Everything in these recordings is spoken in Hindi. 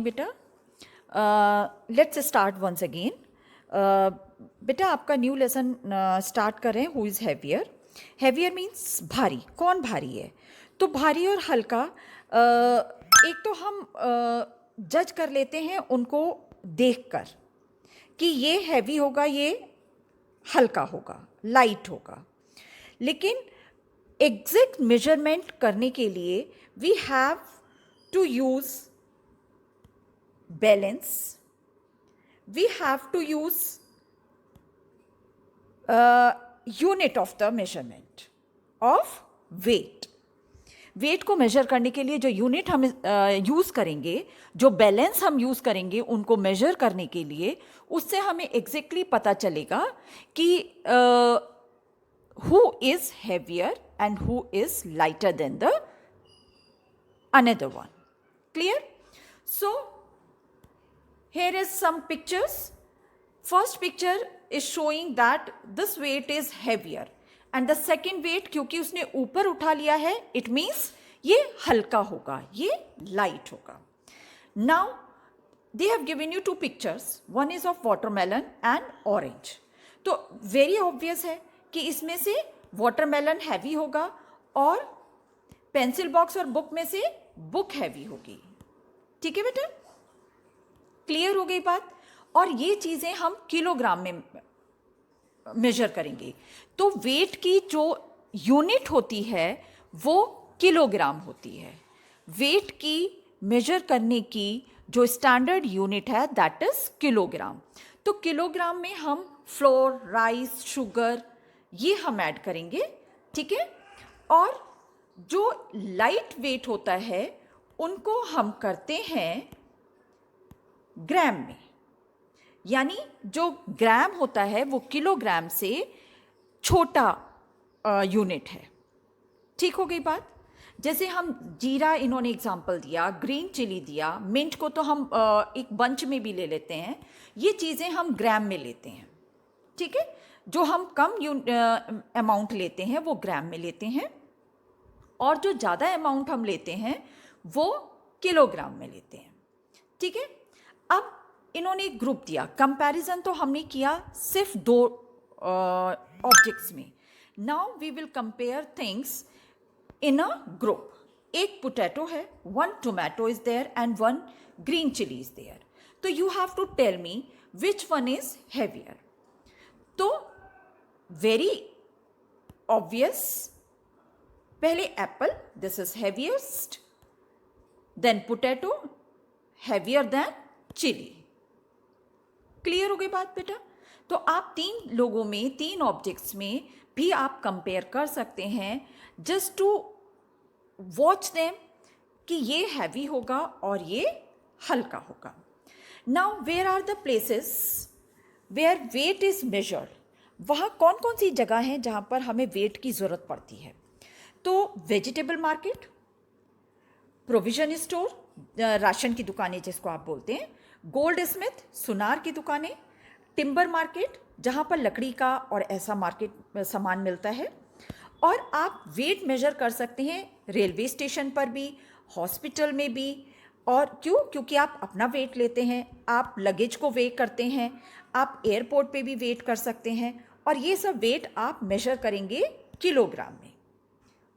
बेटा लेट्स स्टार्ट वंस अगेन। बेटा आपका न्यू लेसन स्टार्ट कर रहे हैं। Who is heavier? Heavier means भारी। कौन भारी है? तो भारी और हल्का एक तो हम जज कर लेते हैं उनको देखकर कि ये हैवी होगा, ये हल्का होगा, लाइट होगा। लेकिन एग्जैक्ट मेजरमेंट करने के लिए we have to use balance, we have to use unit of the measurement of weight. Weight को मेजर करने के लिए जो यूनिट हम यूज़ करेंगे, जो बैलेंस हम यूज़ करेंगे उनको मेजर करने के लिए, उससे हमें एग्जैक्टली पता चलेगा कि who is heavier and who is lighter than the another one. Clear? So here is some pictures. First picture is showing that this weight is heavier and the second weight क्योंकि उसने ऊपर उठा लिया है, it means ये हल्का होगा, ये light होगा. Now they have given you two pictures. One is of watermelon and orange. तो very obvious है कि इसमें से watermelon heavy होगा और pencil box और book में से book heavy होगी. ठीक है बेटा? क्लियर हो गई बात? और ये चीज़ें हम किलोग्राम में मेजर करेंगे, तो वेट की जो यूनिट होती है वो किलोग्राम होती है. वेट की मेजर करने की जो स्टैंडर्ड यूनिट है दैट इज किलोग्राम. तो किलोग्राम में हम फ्लोर, राइस, शुगर ये हम ऐड करेंगे. ठीक है? और जो लाइट वेट होता है उनको हम करते हैं ग्राम में. यानी जो ग्राम होता है वो किलोग्राम से छोटा यूनिट है. ठीक हो गई बात? जैसे हम जीरा इन्होंने एग्जांपल दिया, ग्रीन चिली दिया, मिंट को तो हम एक बंच में भी ले लेते हैं. ये चीज़ें हम ग्राम में लेते हैं. ठीक है? जो हम कम अमाउंट लेते हैं वो ग्राम में लेते हैं और जो ज़्यादा अमाउंट हम लेते हैं वो किलोग्राम में लेते हैं. ठीक है? अब इन्होंने एक ग्रुप दिया. कंपैरिजन तो हमने किया सिर्फ दो ऑब्जेक्ट्स में. Now we will compare things in a group. एक पोटैटो है, one tomato is there and one green chilli is there. तो you have to tell me which one is heavier. तो वेरी ऑब्वियस, पहले apple, this is heaviest, then potato, heavier than chilli. Clear हो गई बात बेटा? तो आप तीन लोगों में, तीन ऑब्जेक्ट्स में भी आप कंपेयर कर सकते हैं जस्ट टू वॉच देम कि ये हैवी होगा और ये हल्का होगा. Now where are the places where weight is measured? वहाँ कौन कौन सी जगह हैं जहाँ पर हमें वेट की ज़रूरत पड़ती है? तो vegetable market, provision store, ration की दुकानें जिसको आप बोलते हैं, गोल्ड स्मिथ, सुनार की दुकानें, टिम्बर मार्केट जहाँ पर लकड़ी का और ऐसा मार्केट सामान मिलता है. और आप वेट मेजर कर सकते हैं रेलवे स्टेशन पर भी, हॉस्पिटल में भी. और क्यों? क्योंकि आप अपना वेट लेते हैं, आप लगेज को वेट करते हैं, आप एयरपोर्ट पे भी वेट कर सकते हैं. और ये सब वेट आप मेजर करेंगे किलोग्राम में.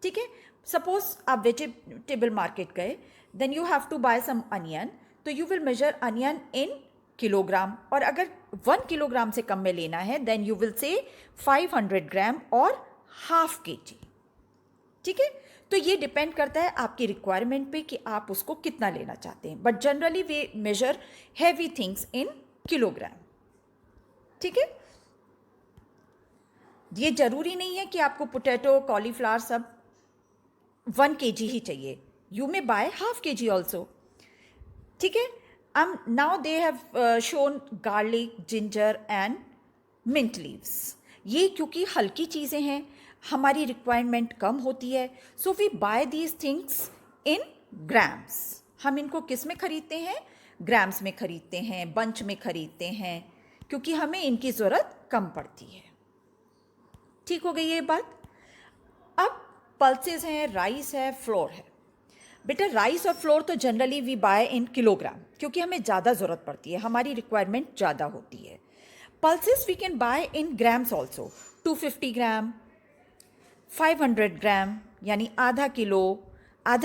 ठीक है? सपोज आप वेजिटेबल मार्केट गए, then you have to buy some onion, तो you will measure onion in kilogram. और अगर 1 किलोग्राम से कम में लेना है देन यू विल से 500 ग्राम और हाफ केजी. ठीक है? तो ये डिपेंड करता है आपकी रिक्वायरमेंट पे कि आप उसको कितना लेना चाहते हैं. But generally we measure heavy things in kilogram. ठीक है? ये जरूरी नहीं है कि आपको पोटैटो, कॉलीफ्लावर सब 1 kg ही चाहिए. You may buy half kg also. ठीक है? Now they have shown garlic, ginger and mint leaves. ये क्योंकि हल्की चीज़ें हैं, हमारी रिक्वायरमेंट कम होती है, so we buy these things in grams. हम इनको किस में खरीदते हैं? ग्राम्स में खरीदते हैं, बंच में खरीदते हैं, क्योंकि हमें इनकी ज़रूरत कम पड़ती है. ठीक हो गई ये बात? अब पल्सेस हैं, राइस है, फ्लोर है. बेटा राइस और फ्लोर तो generally we buy in kilogram, क्योंकि हमें ज़्यादा ज़रूरत पड़ती है, हमारी रिक्वायरमेंट ज़्यादा होती है. Pulses we can buy in grams also, 250 gram, 500 gram, यानी आधा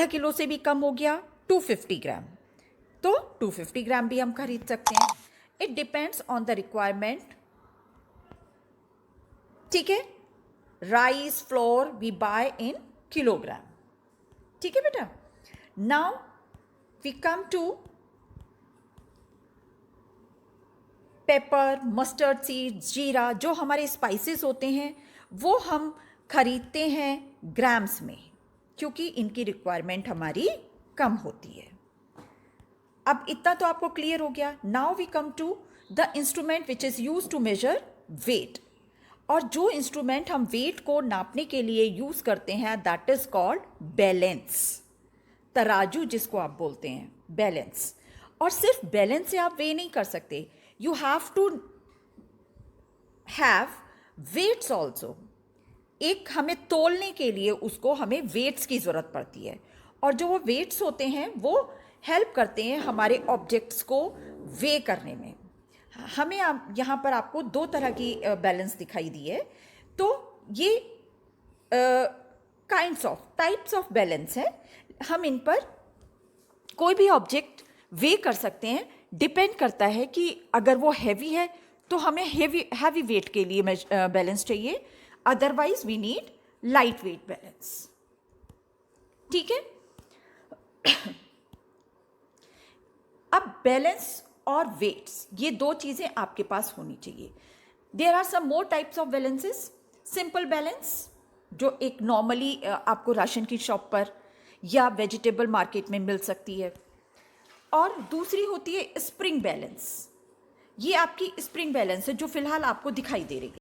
किलो से भी कम हो गया 250 ग्राम, तो 250 ग्राम भी हम खरीद सकते हैं. It depends on the requirement. ठीक है, rice flour we buy in kilogram. ठीक है बेटा. Now we come to pepper, mustard seeds, जीरा, जो हमारे स्पाइसेस होते हैं वो हम खरीदते हैं ग्राम्स में, क्योंकि इनकी रिक्वायरमेंट हमारी कम होती है. अब इतना तो आपको क्लियर हो गया. Now we come to the instrument which is use to measure weight. और जो इंस्ट्रूमेंट हम वेट को नापने के लिए यूज़ करते हैं दैट इज़ कॉल्ड बैलेंस. तराजू जिसको आप बोलते हैं, बैलेंस. और सिर्फ बैलेंस से आप वे नहीं कर सकते, you have to have weights also. एक हमें तोलने के लिए उसको हमें वेट्स की ज़रूरत पड़ती है, और जो वो वेट्स होते हैं वो हेल्प करते हैं हमारे ऑब्जेक्ट्स को वे करने में. हमें यहाँ पर आपको दो तरह की बैलेंस दिखाई दी है. तो ये टाइप्स ऑफ बैलेंस है. हम इन पर कोई भी ऑब्जेक्ट वे कर सकते हैं. डिपेंड करता है कि अगर वो हैवी है तो हमें हैवी वेट के लिए बैलेंस चाहिए, otherwise we need light weight balance. ठीक है. अब बैलेंस और वेट्स, ये दो चीज़ें आपके पास होनी चाहिए. There are some more types of balances. Simple balance जो एक नॉर्मली आपको राशन की शॉप पर या वेजिटेबल मार्केट में मिल सकती है, और दूसरी होती है स्प्रिंग बैलेंस. ये आपकी स्प्रिंग बैलेंस है जो फिलहाल आपको दिखाई दे रही है.